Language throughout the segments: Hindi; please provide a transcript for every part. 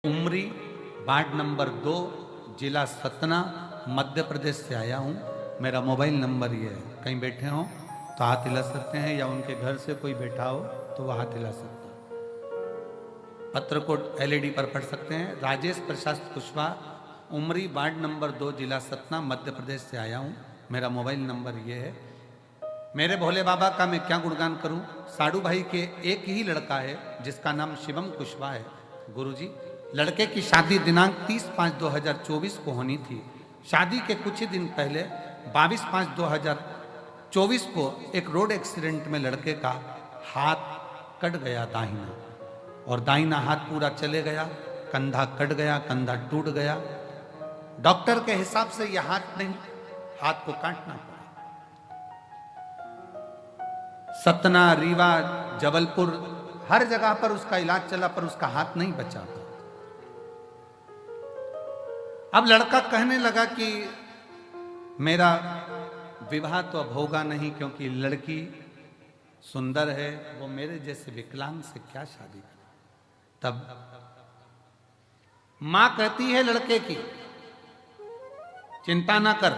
उमरी वार्ड नंबर 2 जिला सतना मध्य प्रदेश से आया हूँ। मेरा मोबाइल नंबर ये है, कहीं बैठे हो तो हाथ हिला सकते हैं या उनके घर से कोई बैठा हो तो वह हाथ हिला सकता है। पत्र को एलईडी पर पढ़ सकते हैं। राजेश प्रशास्त कुशवाहा, उमरी वार्ड नंबर 2 जिला सतना मध्य प्रदेश से आया हूँ। मेरा मोबाइल नंबर ये है। मेरे भोले बाबा का मैं क्या गुणगान करूं। साडू भाई के एक ही लड़का है जिसका नाम शिवम कुशवाहा है। गुरुजी, लड़के की शादी दिनांक 30/5/2024 को होनी थी। शादी के कुछ ही दिन पहले 22/5/2024 को एक रोड एक्सीडेंट में लड़के का हाथ कट गया दाहिना, और दाहिना हाथ पूरा चले गया, कंधा कट गया, कंधा टूट गया। डॉक्टर के हिसाब से यह हाथ नहीं, हाथ को काटना पड़ा। सतना, रीवा, जबलपुर हर जगह पर उसका इलाज चला पर उसका हाथ नहीं बचा। अब लड़का कहने लगा कि मेरा विवाह तो अब होगा नहीं, क्योंकि लड़की सुंदर है, वो मेरे जैसे विकलांग से क्या शादी करे। तब मां कहती है लड़के की, चिंता ना कर,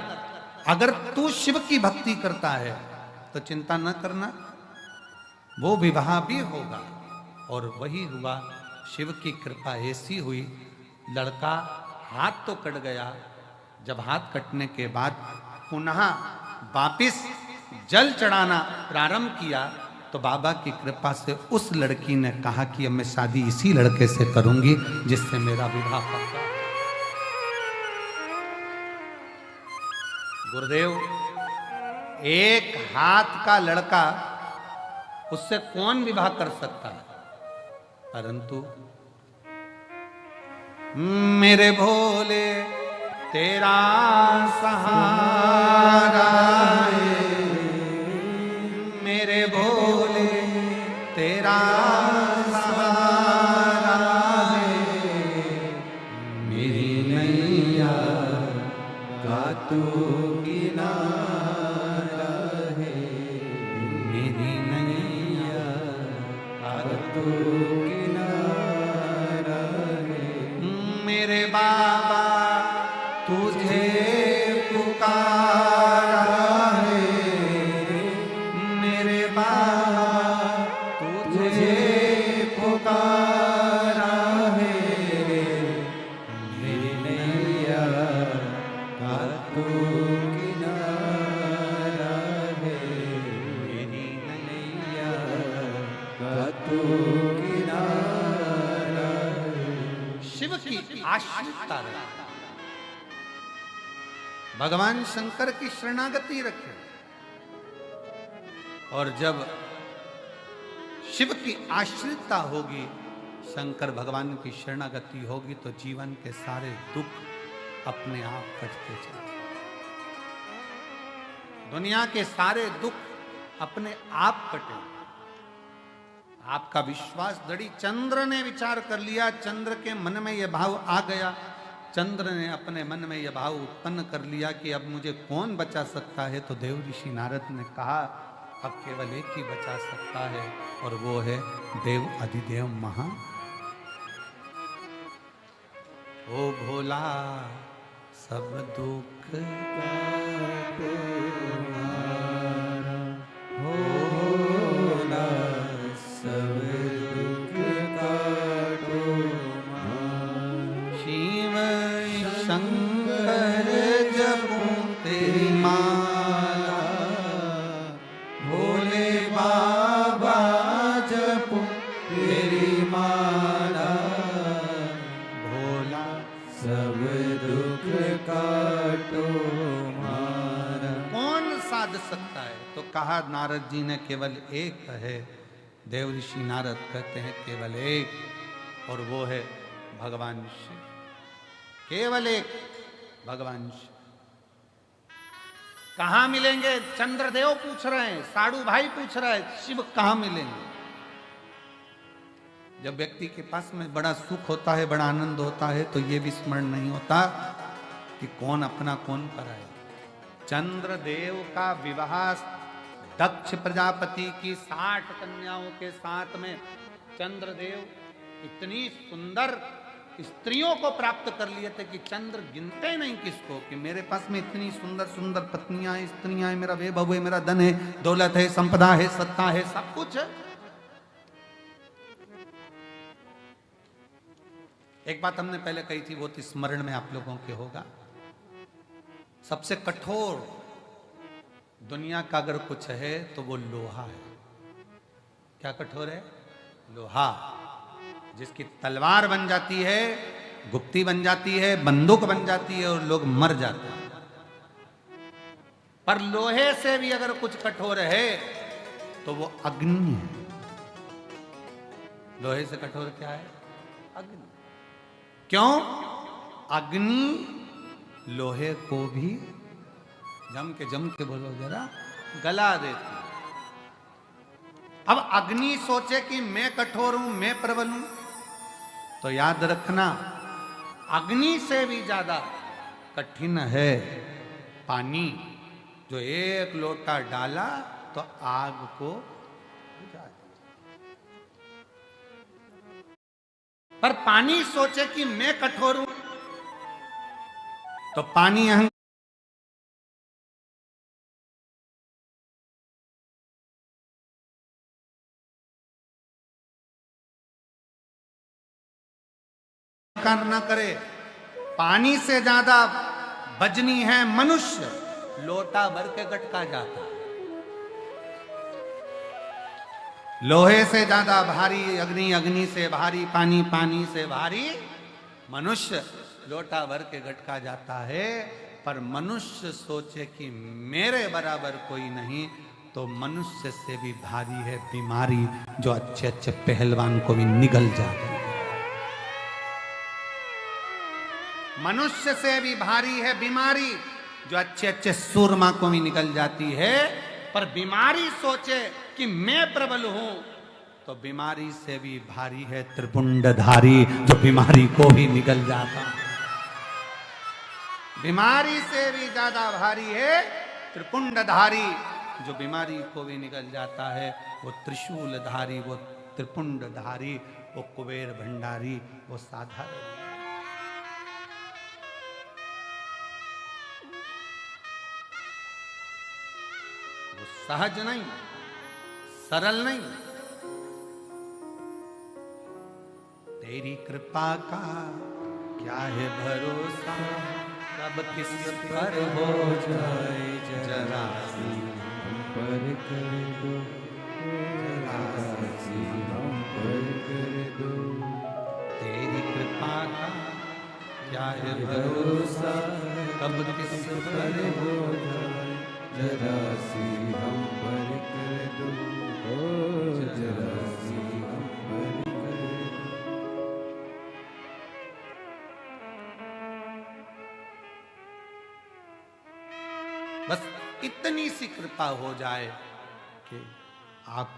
अगर तू शिव की भक्ति करता है तो चिंता न करना, वो विवाह भी होगा। और वही हुआ। शिव की कृपा ऐसी हुई, लड़का हाथ तो कट गया, जब हाथ कटने के बाद पुनः वापिस जल चढ़ाना प्रारंभ किया तो बाबा की कृपा से उस लड़की ने कहा कि अब मैं शादी इसी लड़के से करूंगी जिससे मेरा विवाह पक्का। गुरुदेव, एक हाथ का लड़का, उससे कौन विवाह कर सकता है? परंतु मेरे भोले तेरा सहारा है, मेरे भोले तेरा सहारा है, मेरी नैया का तू किनारा है, मेरी नैया का तू किनारा है। मेरे बाबा तुझे पुकारा है, मेरे बाबा तुझे पुकारा है, मेरी नैया का तू किनारा है, मेरी नैया का तू किनारा है। शिव की आश्रितता रहे, भगवान शंकर की शरणागति रखे, और जब शिव की आश्रितता होगी, शंकर भगवान की शरणागति होगी, तो जीवन के सारे दुख अपने आप कटते चले। दुनिया के सारे दुख अपने आप कटे। आपका विश्वास दृढ़। चंद्र ने विचार कर लिया, चंद्र के मन में यह भाव आ गया, चंद्र ने अपने मन में यह भाव उत्पन्न कर लिया कि अब मुझे कौन बचा सकता है। तो देव ऋषि नारद ने कहा अब केवल एक ही बचा सकता है, और वो है देव अधिदेव महा। ओ भोला सब दुख काटो हमारा, भोला सब दुख काटो हमारा। शिव शंकर जपूं तेरी माला, भोले बाबा जपूं तेरी माला, भोला सब दुख काटो हमारा। कौन साध सकता है? तो कहा नारद जी ने केवल एक है। देव ऋषि नारद कहते हैं केवल एक, और वो है भगवान शिव। केवल एक भगवान शिव। कहां मिलेंगे? चंद्रदेव पूछ रहे हैं, साडू भाई पूछ रहा है, शिव कहां मिलेंगे? जब व्यक्ति के पास में बड़ा सुख होता है, बड़ा आनंद होता है, तो ये भी स्मरण नहीं होता कि कौन अपना कौन पराया। चंद्रदेव का विवाह दक्ष प्रजापति की 60 कन्याओं के साथ में चंद्रदेव इतनी सुंदर स्त्रियों को प्राप्त कर लिए थे कि चंद्र गिनते नहीं किसको, कि मेरे पास में इतनी सुंदर सुंदर पत्नियां हैं, स्त्रियां हैं, मेरा वैभव है, मेरा धन है, दौलत है, संपदा है, सत्ता है, सब कुछ है। एक बात हमने पहले कही थी, वो तो स्मरण में आप लोगों के होगा। सबसे कठोर दुनिया का अगर कुछ है तो वो लोहा है। क्या कठोर है? लोहा, जिसकी तलवार बन जाती है, गुप्ती बन जाती है, बंदूक बन जाती है और लोग मर जाते हैं। पर लोहे से भी अगर कुछ कठोर है तो वो अग्नि है। लोहे से कठोर क्या है? अग्नि। क्यों? अग्नि लोहे को भी जम के बोलो जरा, गला देती है। अब अग्नि सोचे कि मैं कठोर हूं, मैं प्रबल हूं, तो याद रखना अग्नि से भी ज्यादा कठिन है पानी, जो एक लोटा डाला तो आग को बुझा देता। पर पानी सोचे कि मैं कठोर हूं, तो पानी अहंकार ना करे। पानी से ज्यादा वजनी है मनुष्य, लोटा भर के गटका जाता है। लोहे से ज्यादा भारी अग्नि, अग्नि से भारी पानी, पानी से भारी मनुष्य, लोटा भर के गटका जाता है। पर मनुष्य सोचे कि मेरे बराबर कोई नहीं, तो मनुष्य से भी भारी है बीमारी, जो अच्छे अच्छे पहलवान को भी निगल जाती है। मनुष्य से भी भारी है बीमारी, जो अच्छे अच्छे सूरमा को भी निकल जाती है। पर बीमारी सोचे कि मैं प्रबल हूं, तो बीमारी से भी भारी है त्रिपुंडधारी, जो बीमारी को भी निगल जाता है। बीमारी से भी ज्यादा भारी है त्रिपुंडधारी, जो बीमारी को भी निकल जाता है। वो त्रिशूलधारी, वो त्रिपुंडधारी, वो कुबेर भंडारी, वो साधारण। सहज नहीं, सरल नहीं। तेरी कृपा का क्या है भरोसा, कब किस पर हो जाए जरा सी हम पर कर दो, जरा सी हम पर कर दो। तेरी कृपा का क्या है भरोसा, कब किस पर हो जाए जरा सी हम पर कर दो, जरा सी हम पर कर दो। बस इतनी सी कृपा हो जाए कि आप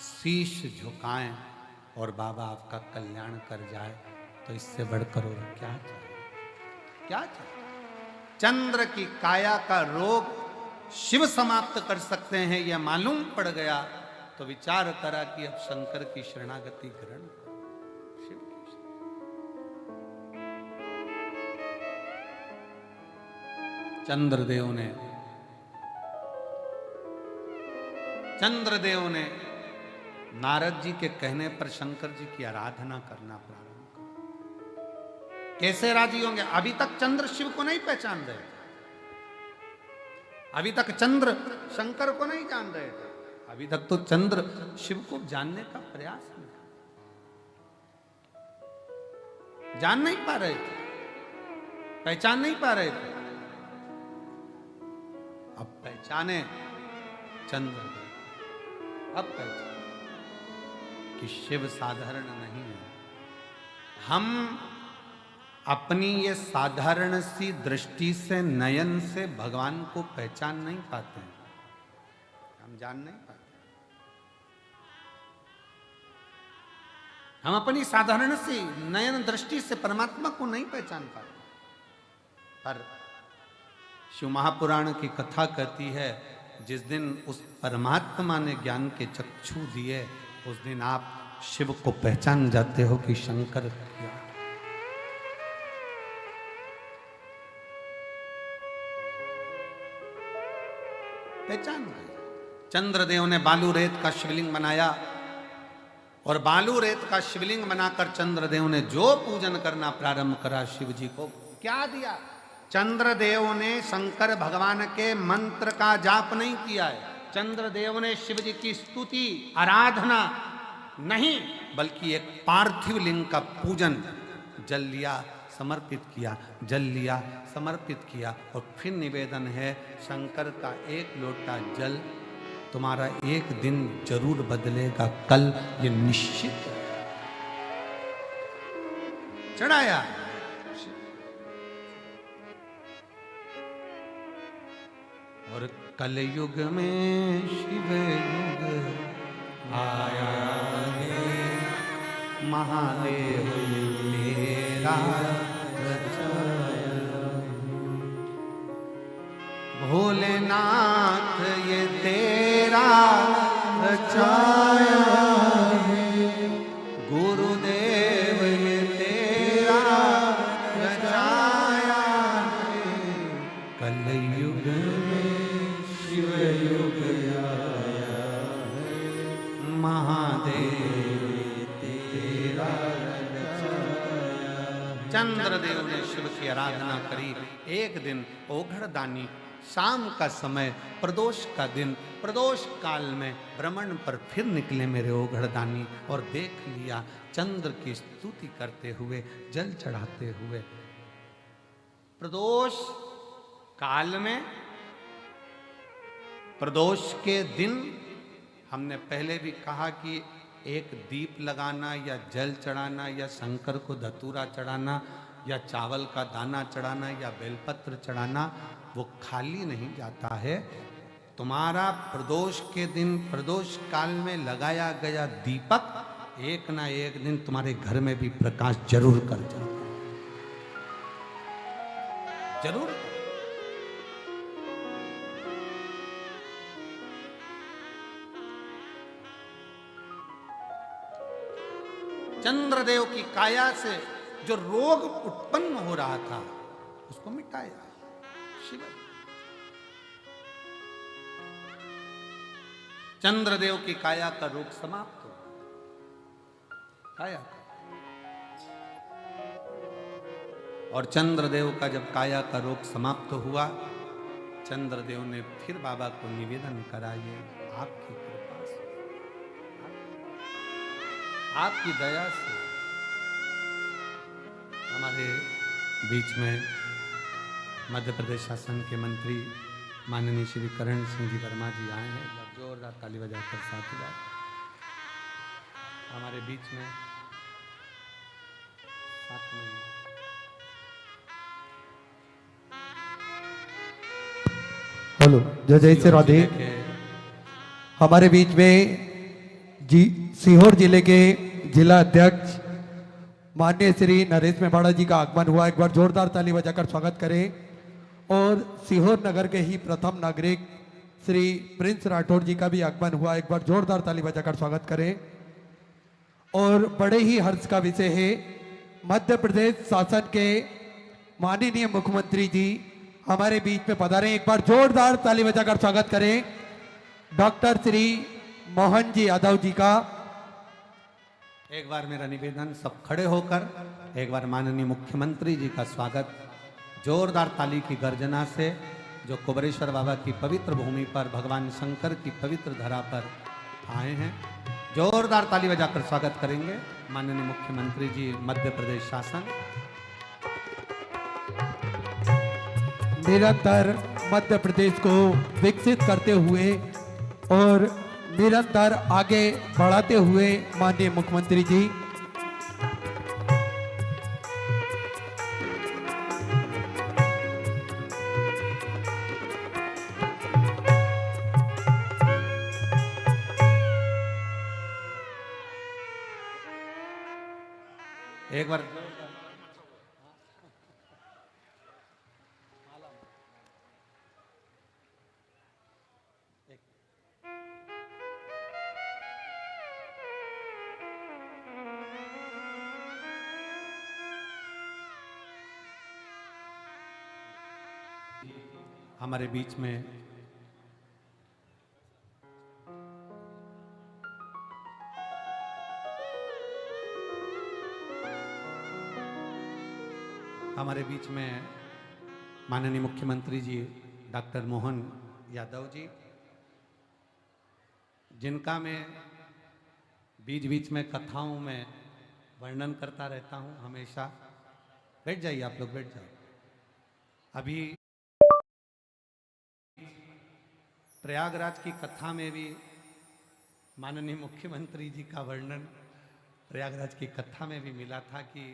शीश झुकाएं और बाबा आपका कल्याण कर जाए, तो इससे बढ़कर और क्या चाहिए? क्या चाहिए? चंद्र की काया का रोग शिव समाप्त कर सकते हैं, यह मालूम पड़ गया तो विचार करा कि अब शंकर की शरणागति ग्रहण करो। शिव की चंद्रदेव ने नारद जी के कहने पर शंकर जी की आराधना करना प्रारंभ कर। कैसे राजी होंगे? अभी तक चंद्र शिव को नहीं पहचान रहे थे, अभी तक चंद्र शंकर को नहीं जान रहे थे, अभी तक तो चंद्र शिव को जानने का प्रयास नहीं, जान नहीं पा रहे थे, पहचान नहीं पा रहे थे। अब पहचाने चंद्र, अब पहचाने कि शिव साधारण नहीं है। हम अपनी ये साधारण सी दृष्टि से, नयन से भगवान को पहचान नहीं पाते हैं, हम जान नहीं पाते। हम अपनी साधारण सी नयन दृष्टि से परमात्मा को नहीं पहचान पाते। पर शिव महापुराण की कथा कहती है, जिस दिन उस परमात्मा ने ज्ञान के चक्षु दिए, उस दिन आप शिव को पहचान जाते हो कि शंकर क्या। पहचान गए। चंद्रदेव ने बालू रेत का शिवलिंग बनाया और बालू रेत का शिवलिंग बनाकर चंद्रदेव ने जो पूजन करना प्रारंभ करा, शिव जी को क्या दिया? चंद्रदेव ने शंकर भगवान के मंत्र का जाप नहीं किया है, चंद्रदेव ने शिव जी की स्तुति आराधना नहीं, बल्कि एक पार्थिव लिंग का पूजन, जल लिया समर्पित किया, जल लिया समर्पित किया। और फिर निवेदन है, शंकर का एक लोटा जल तुम्हारा एक दिन जरूर बदलेगा, कल ये निश्चित है। चढ़ाया। और कलयुग में शिव युग आया है, महादेव मेरा रचाया, भोलेनाथ ये तेरा रचाया है, गुरुदेव ये तेरा रचाया है, कलयुग में शिव युग आया है, महादेव तेरा रचाया। चंद्रदेव ने शिव की आराधना करी। एक दिन ओघड़दानी, शाम का समय, प्रदोष का दिन, प्रदोष काल में भ्रमण पर फिर निकले मेरे ओघड़दानी और देख लिया चंद्र की स्तुति करते हुए, जल चढ़ाते हुए। प्रदोष काल में, प्रदोष के दिन हमने पहले भी कहा कि एक दीप लगाना या जल चढ़ाना या शंकर को धतूरा चढ़ाना या चावल का दाना चढ़ाना या बेलपत्र चढ़ाना, वो खाली नहीं जाता है। तुम्हारा प्रदोष के दिन, प्रदोष काल में लगाया गया दीपक एक ना एक दिन तुम्हारे घर में भी प्रकाश जरूर कर जाता है, जरूर। चंद्रदेव की काया से जो रोग उत्पन्न हो रहा था उसको मिटाया शिव। चंद्रदेव की काया का रोग समाप्त हो, काया का। और चंद्रदेव का जब काया का रोग समाप्त हुआ, चंद्रदेव ने फिर बाबा को निवेदन करा, ये आपकी कृपा से, आपकी दया से। हमारे बीच में मध्य प्रदेश शासन के मंत्री माननीय श्री करण सिंह जी वर्मा जी आए हैं, जोरदार ताली बजाकर साथ ही हमारे बीच में साथ में हेलो, जय जय श्री राधे। हमारे बीच में सीहोर जिले के जिला अध्यक्ष माननीय श्री नरेश मेवाड़ा जी का आगमन हुआ। एक बार जोरदार ताली बजाकर स्वागत करें। और सीहोर नगर के ही प्रथम नागरिक श्री प्रिंस राठौड़ जी का भी आगमन हुआ। एक बार जोरदार ताली बजाकर स्वागत करें। और बड़े ही हर्ष का विषय है, मध्य प्रदेश शासन के माननीय मुख्यमंत्री जी हमारे बीच में पधारे। एक बार जोरदार ताली बजाकर स्वागत करें डॉक्टर श्री मोहन जी यादव जी का। एक बार मेरा निवेदन, सब खड़े होकर एक बार माननीय मुख्यमंत्री जी का स्वागत जोरदार ताली की गर्जना से, जो कुबरेश्वर बाबा की पवित्र भूमि पर, भगवान शंकर की पवित्र धरा पर आए हैं। जोरदार ताली बजाकर स्वागत करेंगे माननीय मुख्यमंत्री जी मध्य प्रदेश शासन। निरंतर मध्य प्रदेश को विकसित करते हुए और निरंतर आगे बढ़ाते हुए माननीय मुख्यमंत्री जी। एक बार हमारे बीच में हमारे बीच में माननीय मुख्यमंत्री जी डॉक्टर मोहन यादव जी, जिनका मैं बीच बीच में कथाओं में वर्णन करता रहता हूं हमेशा। बैठ जाइए आप लोग, बैठ जाओ। अभी प्रयागराज की कथा में भी माननीय मुख्यमंत्री जी का वर्णन प्रयागराज की कथा में भी मिला था कि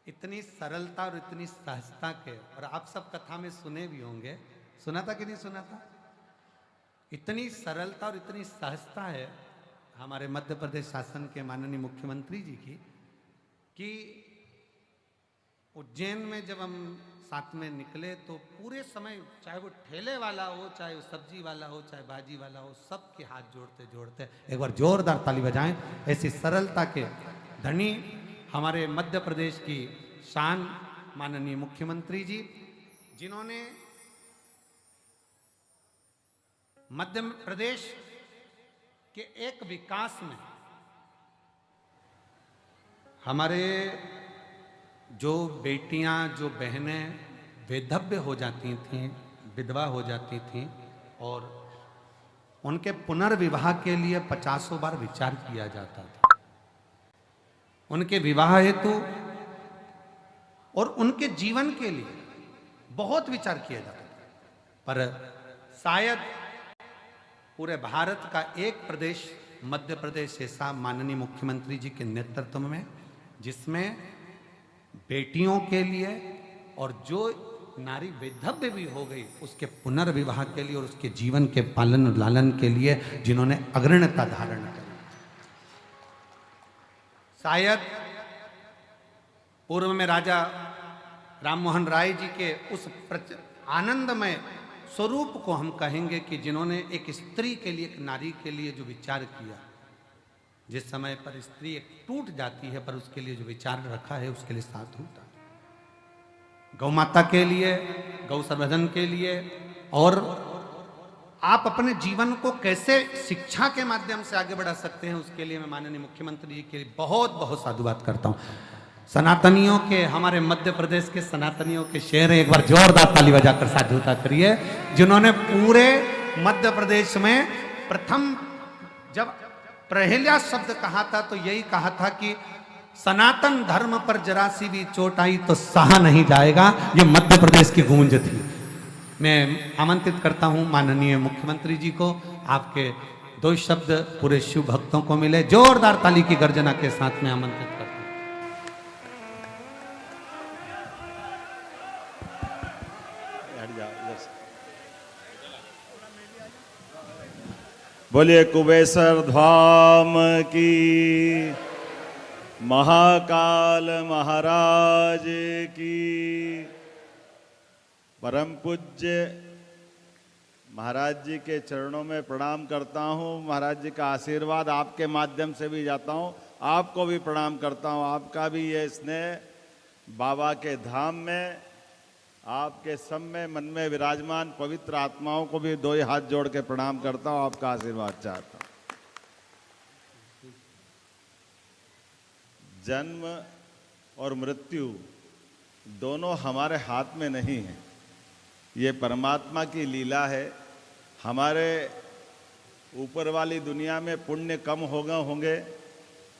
इतनी सरलता और इतनी सहजता के, और आप सब कथा में सुने भी होंगे, सुना था कि नहीं सुना था? इतनी सरलता और इतनी सहजता है हमारे मध्य प्रदेश शासन के माननीय मुख्यमंत्री जी की कि उज्जैन में जब हम साथ में निकले तो पूरे समय, चाहे वो ठेले वाला हो, चाहे वो सब्जी वाला हो, चाहे भाजी वाला हो, सबके हाथ जोड़ते जोड़ते एक बार जोरदार ताली बजाएं। ऐसी सरलता के धनी हमारे मध्य प्रदेश की शान माननीय मुख्यमंत्री जी, जिन्होंने मध्य प्रदेश के एक विकास में हमारे जो बेटियां, जो बहनें वेधव्य हो जाती थीं, विधवा हो जाती थीं, और उनके पुनर्विवाह के लिए 50 बार विचार किया जाता था। उनके विवाह हेतु और उनके जीवन के लिए बहुत विचार किया जाता था, पर शायद पूरे भारत का एक प्रदेश मध्य प्रदेश ऐसा माननीय मुख्यमंत्री जी के नेतृत्व में, जिसमें बेटियों के लिए और जो नारी वैधव्य भी हो गई उसके पुनर्विवाह के लिए और उसके जीवन के पालन लालन के लिए जिन्होंने अग्रणता धारण करी। शायद पूर्व में राजा राममोहन राय जी के उस आनंदमय स्वरूप को हम कहेंगे कि जिन्होंने एक स्त्री के लिए, एक नारी के लिए जो विचार किया, जिस समय पर स्त्री एक टूट जाती है पर उसके लिए जो विचार रखा है उसके लिए साथ होता है। गौ माता के लिए, गौ संवर्धन के लिए, और आप अपने जीवन को कैसे शिक्षा के माध्यम से आगे बढ़ा सकते हैं, उसके लिए मैं माननीय मुख्यमंत्री जी के लिए बहुत बहुत साधुवाद करता हूं। सनातनियों के, हमारे मध्य प्रदेश के सनातनियों के शेर हैं, एक बार जोरदार ताली बजाकर साधुता करिए, जिन्होंने पूरे मध्य प्रदेश में प्रथम जब प्रहल्या शब्द कहा था तो यही कहा था कि सनातन धर्म पर जरा सी भी चोट आई तो सहा नहीं जाएगा। ये मध्य प्रदेश की गूंज थी। मैं आमंत्रित करता हूं माननीय मुख्यमंत्री जी को, आपके 2 शब्द पूरे शिव भक्तों को मिले। जोरदार ताली की गर्जना के साथ में आमंत्रित करता हूं। बोलिए कुबेसर धाम की, महाकाल महाराज की। परम पूज्य महाराज जी के चरणों में प्रणाम करता हूँ। महाराज जी का आशीर्वाद आपके माध्यम से भी जाता हूँ, आपको भी प्रणाम करता हूँ। आपका भी ये स्नेह बाबा के धाम में, आपके सब में मन में विराजमान पवित्र आत्माओं को भी 2 हाथ जोड़ के प्रणाम करता हूँ, आपका आशीर्वाद चाहता हूँ। जन्म और मृत्यु दोनों हमारे हाथ में नहीं है, ये परमात्मा की लीला है। हमारे ऊपर वाली दुनिया में पुण्य कम होंगे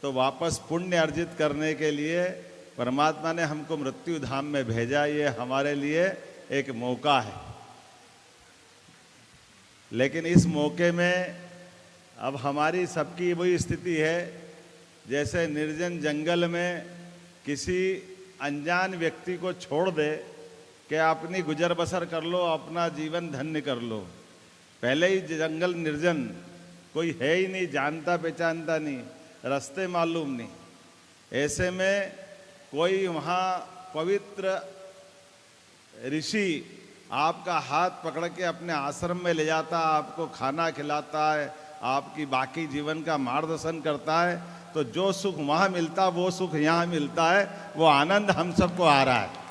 तो वापस पुण्य अर्जित करने के लिए परमात्मा ने हमको मृत्यु धाम में भेजा। ये हमारे लिए एक मौका है, लेकिन इस मौके में अब हमारी सबकी वही स्थिति है जैसे निर्जन जंगल में किसी अनजान व्यक्ति को छोड़ दे कि अपनी गुजर बसर कर लो, अपना जीवन धन्य कर लो। पहले ही जंगल निर्जन, कोई है ही नहीं, जानता पहचानता नहीं, रास्ते मालूम नहीं। ऐसे में कोई वहाँ पवित्र ऋषि आपका हाथ पकड़ के अपने आश्रम में ले जाता, आपको खाना खिलाता है, आपकी बाकी जीवन का मार्गदर्शन करता है, तो जो सुख वहाँ मिलता वो सुख यहाँ मिलता है। वो आनंद हम सबको आ रहा है।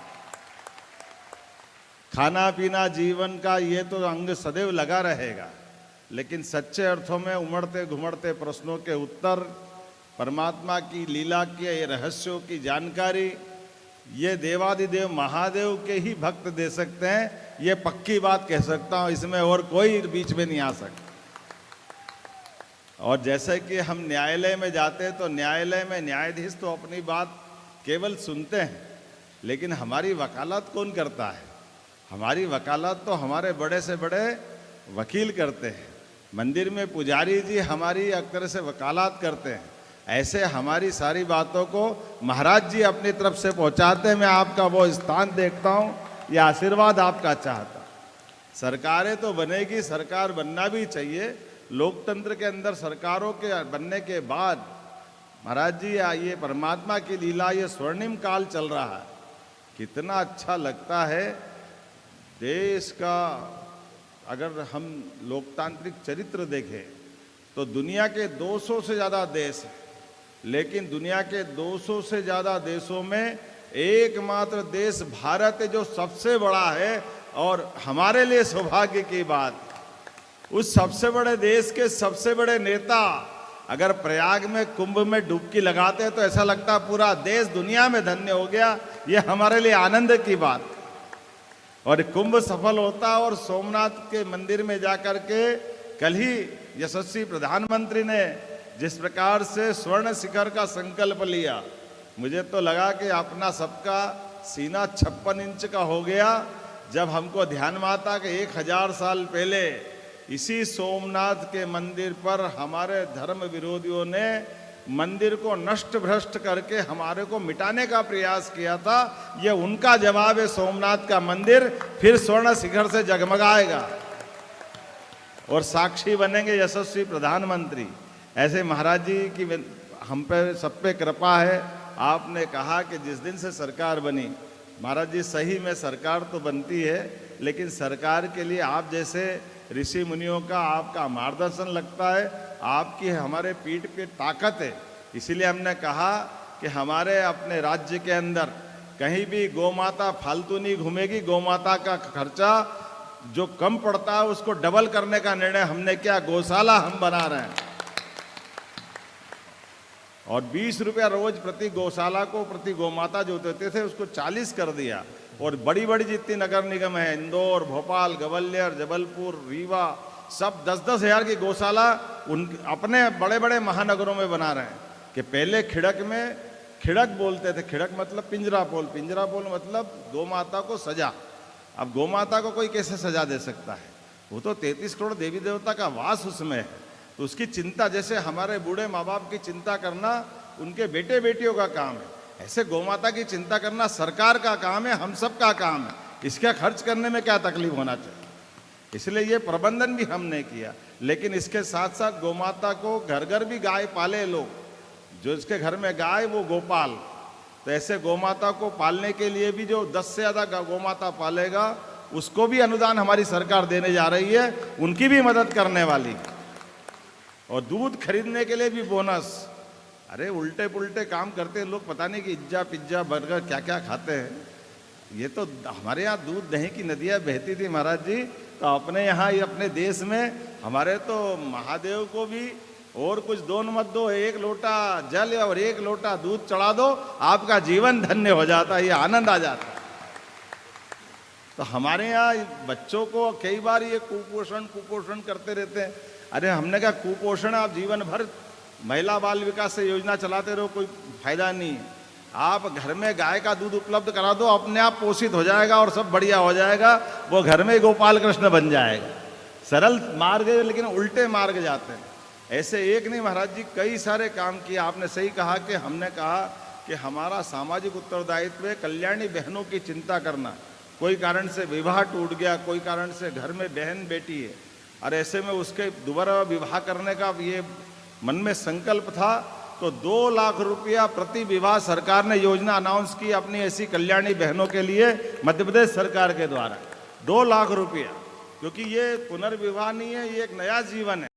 खाना पीना जीवन का ये तो अंग सदैव लगा रहेगा, लेकिन सच्चे अर्थों में उमड़ते घुमड़ते प्रश्नों के उत्तर, परमात्मा की लीला के रहस्यों की जानकारी, ये देवादिदेव महादेव के ही भक्त दे सकते हैं, ये पक्की बात कह सकता हूं, इसमें और कोई बीच में नहीं आ सकता। और जैसे कि हम न्यायालय में जाते हैं तो न्यायालय में न्यायाधीश तो अपनी बात केवल सुनते हैं, लेकिन हमारी वकालत कौन करता है? हमारी वकालत तो हमारे बड़े से बड़े वकील करते हैं। मंदिर में पुजारी जी हमारी एक तरह से वकालत करते हैं। ऐसे हमारी सारी बातों को महाराज जी अपनी तरफ से पहुंचाते हैं। मैं आपका वो स्थान देखता हूं, ये आशीर्वाद आपका चाहता। सरकारें तो बनेगी, सरकार बनना भी चाहिए। लोकतंत्र के अंदर सरकारों के बनने के बाद महाराज जी ये परमात्मा की लीला, ये स्वर्णिम काल चल रहा है, कितना अच्छा लगता है। देश का अगर हम लोकतांत्रिक चरित्र देखें तो दुनिया के 200 से ज़्यादा देश हैं, लेकिन दुनिया के 200 से ज़्यादा देशों में एकमात्र देश भारत है जो सबसे बड़ा है। और हमारे लिए सौभाग्य की बात, उस सबसे बड़े देश के सबसे बड़े नेता अगर प्रयाग में कुंभ में डुबकी लगाते हैं तो ऐसा लगता है पूरा देश दुनिया में धन्य हो गया। ये हमारे लिए आनंद की बात। और कुंभ सफल होता और सोमनाथ के मंदिर में जाकर के कल ही यशस्वी प्रधानमंत्री ने जिस प्रकार से स्वर्ण शिखर का संकल्प लिया, मुझे तो लगा कि अपना सबका सीना 56 इंच का हो गया। जब हमको ध्यान में आता कि 1000 साल पहले इसी सोमनाथ के मंदिर पर हमारे धर्म विरोधियों ने मंदिर को नष्ट भ्रष्ट करके हमारे को मिटाने का प्रयास किया था, ये उनका जवाब है। सोमनाथ का मंदिर फिर स्वर्ण शिखर से जगमगाएगा और साक्षी बनेंगे यशस्वी प्रधानमंत्री। ऐसे महाराज जी की हम पे सब पे कृपा है। आपने कहा कि जिस दिन से सरकार बनी, महाराज जी सही में सरकार तो बनती है, लेकिन सरकार के लिए आप जैसे ऋषि मुनियों का आपका मार्गदर्शन लगता है, आपकी हमारे पीठ पे ताकत है। इसीलिए हमने कहा कि हमारे अपने राज्य के अंदर कहीं भी गौमाता फालतू नहीं घूमेगी। गौमाता का खर्चा जो कम पड़ता है उसको डबल करने का निर्णय हमने किया। गौशाला हम बना रहे हैं और 20 रुपया रोज प्रति गौशाला को, प्रति गौमाता जो देते थे उसको 40 कर दिया। और बड़ी बड़ी जितनी नगर निगम है, इंदौर, भोपाल, ग्वालियर, जबलपुर, रीवा, सब 10-10 हज़ार की गौशाला उन अपने बड़े बड़े महानगरों में बना रहे हैं। कि पहले खिड़क में, खिड़क बोलते थे, खिड़क मतलब पिंजरा पोल, पिंजरा पोल मतलब गौमाता को सजा। अब गौमाता को कोई कैसे सजा दे सकता है? वो तो 33 करोड़ देवी देवता का वास उसमें है, तो उसकी चिंता, जैसे हमारे बूढ़े माँ बाप की चिंता करना उनके बेटे बेटियों का काम है, ऐसे गौमाता की चिंता करना सरकार का काम है, हम सब का काम है। इसका खर्च करने में क्या तकलीफ होना चाहिए? इसलिए ये प्रबंधन भी हमने किया। लेकिन इसके साथ साथ गौमाता को घर घर भी गाय पाले लोग, जो इसके घर में गाय वो गोपाल। तो ऐसे गौमाता को पालने के लिए भी जो 10 से ज़्यादा गौमाता पालेगा उसको भी अनुदान हमारी सरकार देने जा रही है, उनकी भी मदद करने वाली। और दूध खरीदने के लिए भी बोनस। अरे उल्टे पुल्टे काम करते हैं लोग, पता नहीं कि इज्जा पिज्जा बर्गर क्या क्या खाते हैं। ये तो हमारे यहाँ दूध दही की नदियाँ बहती थी महाराज जी, तो अपने यहाँ ये अपने देश में हमारे तो महादेव को भी और कुछ दो मत दो, 1 लोटा जल और 1 लोटा दूध चढ़ा दो, आपका जीवन धन्य हो जाता है, ये आनंद आ जाता है। तो हमारे यहाँ बच्चों को कई बार ये कुपोषण करते रहते हैं। अरे हमने कहा कुपोषण आप जीवन भर महिला बाल विकास से योजना चलाते रहो, कोई फायदा नहीं है। आप घर में गाय का दूध उपलब्ध करा दो, अपने आप पोषित हो जाएगा और सब बढ़िया हो जाएगा, वो घर में गोपाल कृष्ण बन जाएगा। सरल मार्ग है लेकिन उल्टे मार्ग जाते हैं। ऐसे एक नहीं महाराज जी, कई सारे काम किए। आपने सही कहा कि हमने कहा कि हमारा सामाजिक उत्तरदायित्व है कल्याणी बहनों की चिंता करना। कोई कारण से विवाह टूट गया, कोई कारण से घर में बहन बेटी है, और ऐसे में उसके दोबारा विवाह करने का ये मन में संकल्प था, तो 2 लाख रुपया प्रति विवाह सरकार ने योजना अनाउंस की अपनी ऐसी कल्याणी बहनों के लिए मध्य प्रदेश सरकार के द्वारा। 2 लाख रुपया, क्योंकि ये पुनर्विवाह नहीं है, ये एक नया जीवन है।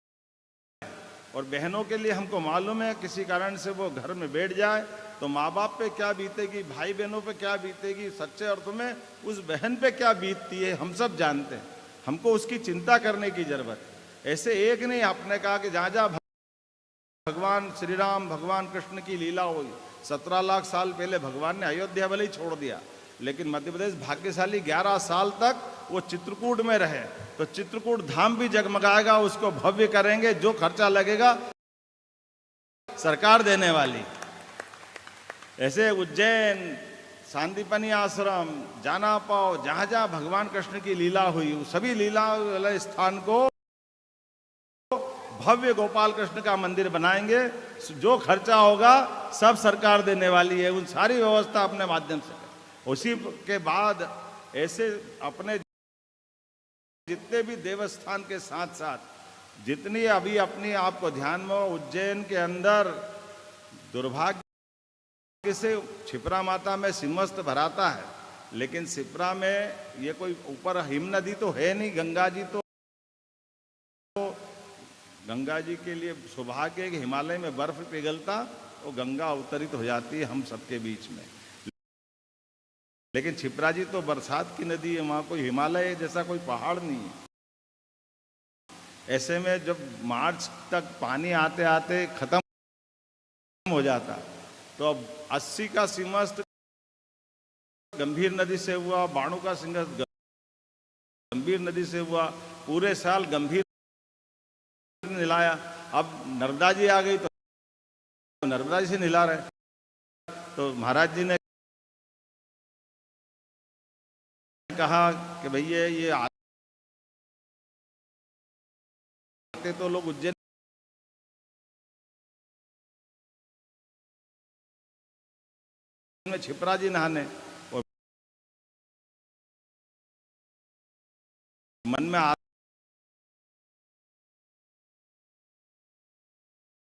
और बहनों के लिए हमको मालूम है किसी कारण से वो घर में बैठ जाए तो माँ बाप पे क्या बीतेगी, भाई बहनों पे क्या बीतेगी, सच्चे अर्थ में उस बहन पे क्या बीतती है हम सब जानते हैं। हमको उसकी चिंता करने की जरूरत है। ऐसे एक नहीं, आपने कहा कि जहाँ जहाँ भगवान श्री राम, भगवान कृष्ण की लीला हुई, 17 लाख साल पहले भगवान ने अयोध्या भले ही छोड़ दिया, लेकिन मध्य प्रदेश भाग्यशाली 11 साल तक वो चित्रकूट में रहे। तो चित्रकूट धाम भी जगमगाएगा, उसको भव्य करेंगे। जो खर्चा लगेगा सरकार देने वाली। ऐसे उज्जैन, सांदीपनी आश्रम, जाना पाओ, जहां जहां भगवान कृष्ण की लीला हुई, सभी लीला वाले स्थान को भव्य गोपाल कृष्ण का मंदिर बनाएंगे। जो खर्चा होगा सब सरकार देने वाली है, उन सारी व्यवस्था अपने माध्यम से। उसी के बाद ऐसे अपने जितने भी देवस्थान के साथ साथ जितनी अभी अपनी आपको ध्यान में, उज्जैन के अंदर दुर्भाग्य से क्षिप्रा माता में सिंहस्थ भराता है, लेकिन क्षिप्रा में ये कोई ऊपर हिम नदी तो है नहीं, गंगा जी तो गंगा जी के लिए सौभाग्य है कि हिमालय में बर्फ पिघलता तो गंगा अवतरित हो जाती है हम सबके बीच में। लेकिन क्षिप्रा जी तो बरसात की नदी है, वहां कोई हिमालय जैसा कोई पहाड़ नहीं है। ऐसे में जब मार्च तक पानी आते आते खत्म हो जाता, तो अब 80 का सिंहस्थ गंभीर नदी से हुआ, 92 का सिंहस्थ गंभीर नदी से हुआ, पूरे साल गंभीर निलाया। अब नर्मदा जी आ गई तो नर्मदा जी से निला रहे। तो महाराज जी ने कहा कि भैया ये आते तो लोग उज्जैन में क्षिप्रा जी नहाने, और मन में